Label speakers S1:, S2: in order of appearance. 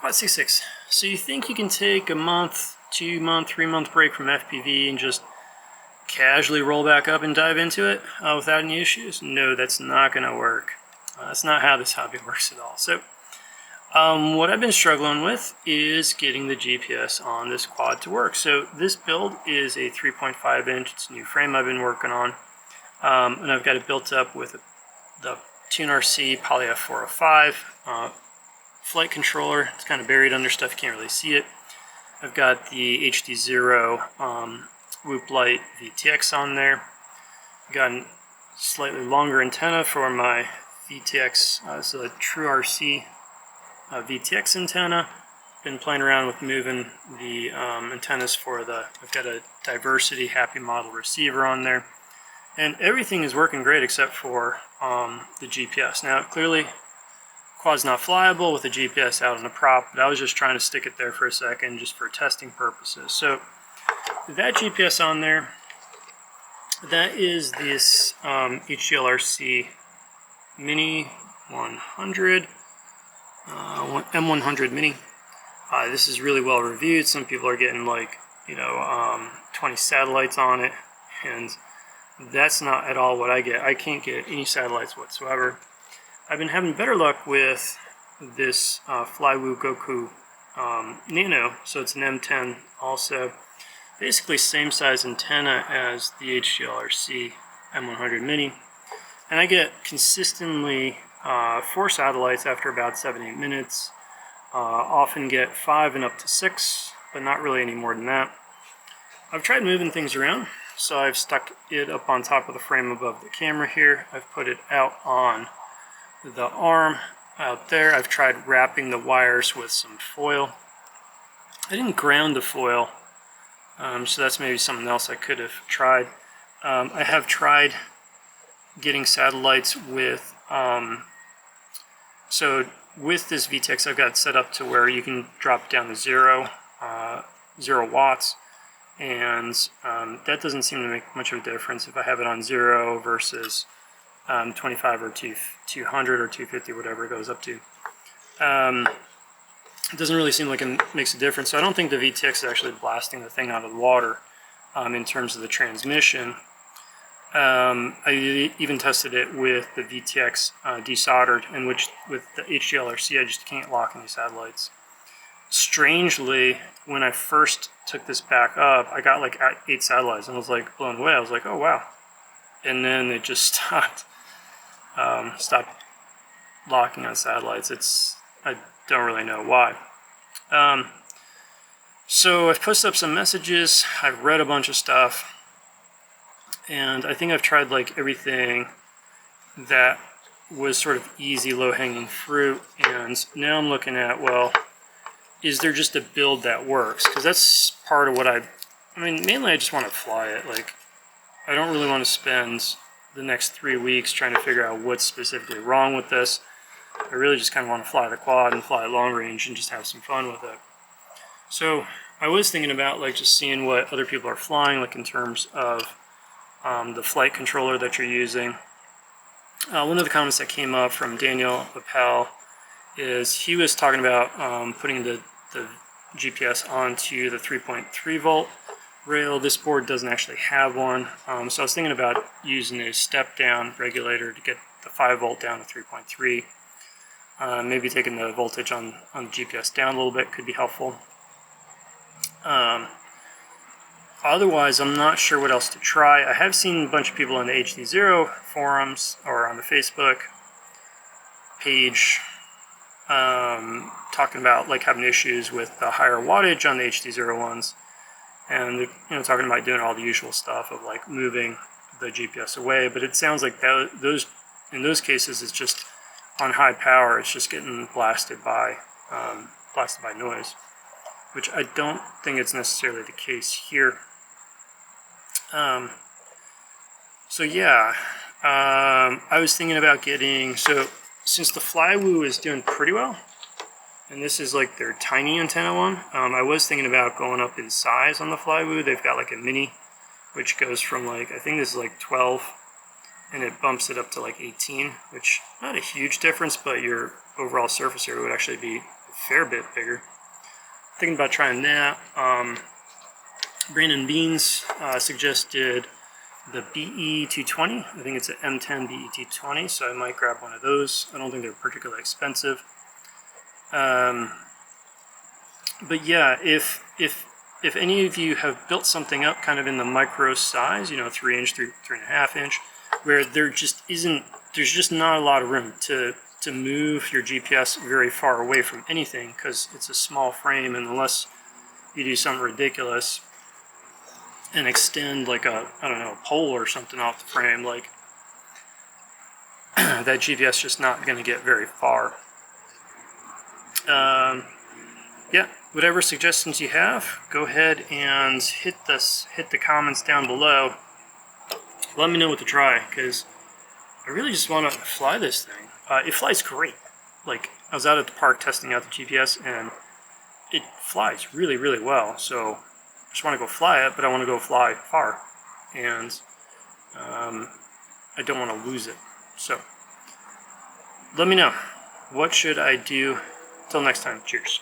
S1: Quad 66. So you think you can take a month, 2-month, 3-month break from FPV and just casually roll back up and dive into it without any issues? No, that's not going to work. That's not how this hobby works at all. So what I've been struggling with is getting the GPS on this quad to work. So this build is a 3.5 inch. It's a new frame I've been working on. And I've got it built up with the TuneRC Poly F405 flight controller. It's kind of buried under stuff, you can't really see it. I've got the HD0 Whoop Light VTX on there. I've got a slightly longer antenna for my VTX. This is a TrueRC VTX antenna. Been playing around with moving the antennas for I've got a Diversity Happy Model receiver on there. And everything is working great except for the GPS. Now, clearly, quad's not flyable with the GPS out on the prop, but I was just trying to stick it there for a second just for testing purposes. So, that GPS on there, that is this HDLRC Mini 100, M100 Mini. This is really well reviewed. Some people are getting 20 satellites on it, and that's not at all what I get. I can't get any satellites whatsoever. I've been having better luck with this Flywoo Goku Nano, so it's an M10 also. Basically same size antenna as the HDLRC M100 Mini. And I get consistently 4 satellites after about 7-8 minutes. Often get 5 and up to 6, but not really any more than that. I've tried moving things around. So I've stuck it up on top of the frame above the camera here. I've put it out on the arm out there. I've tried wrapping the wires with some foil. I didn't ground the foil, so that's maybe something else I could have tried. I have tried getting satellites with, so with this VTX I've got it set up to where you can drop down to 0 watts. And that doesn't seem to make much of a difference if I have it on 0 versus 25 or 200 or 250, whatever it goes up to. It doesn't really seem like it makes a difference. So I don't think the VTX is actually blasting the thing out of the water in terms of the transmission. I even tested it with the VTX desoldered, in which with the HDLRC I just can't lock any satellites. Strangely, when I first took this back up, I got like 8 satellites and I was like blown away. I was like, oh wow. And then it just stopped locking on satellites. I don't really know why. So I've posted up some messages, I've read a bunch of stuff, and I think I've tried like everything that was sort of easy, low-hanging fruit, and now I'm looking at, well, is there just a build that works? Because that's part of what I mean, mainly I just want to fly it. Like, I don't really want to spend the next 3 weeks trying to figure out what's specifically wrong with this. I really just kind of want to fly the quad and fly long range and just have some fun with it. So I was thinking about like just seeing what other people are flying, like in terms of the flight controller that you're using. One of the comments that came up from Daniel Appel is he was talking about putting the GPS onto the 3.3 volt rail. This board doesn't actually have one, so I was thinking about using a step down regulator to get the 5 volt down to 3.3. Maybe taking the voltage on the GPS down a little bit could be helpful. Otherwise, I'm not sure what else to try. I have seen a bunch of people in the HD0 forums or on the Facebook page talking about like having issues with the higher wattage on the HD0 ones, and talking about doing all the usual stuff of like moving the GPS away. But it sounds like in those cases it's just on high power. It's just getting blasted by noise, which I don't think it's necessarily the case here. So yeah, I was thinking about getting, so since the Flywoo is doing pretty well, and this is like their tiny antenna one, I was thinking about going up in size on the Flywoo. They've got like a mini, which goes from like, I think this is like 12, and it bumps it up to like 18, which not a huge difference, but your overall surface area would actually be fair bit bigger. Thinking about trying that. Brandon Beans suggested the BE220. I think it's an M10 BE220, so I might grab one of those. I don't think they're particularly expensive. But yeah, if any of you have built something up kind of in the micro size, 3 inch, 3.5 inch, where there's just not a lot of room to move your GPS very far away from anything because it's a small frame, and unless you do something ridiculous and extend like a pole or something off the frame, like that GPS just not going to get very far. Yeah, whatever suggestions you have, go ahead and hit the comments down below. Let me know what to try, because I really just want to fly this thing. It flies great. Like, I was out at the park testing out the GPS, and it flies really, really well. So I just want to go fly it, but I want to go fly far, and I don't want to lose it. So let me know. What should I do? Till next time, cheers.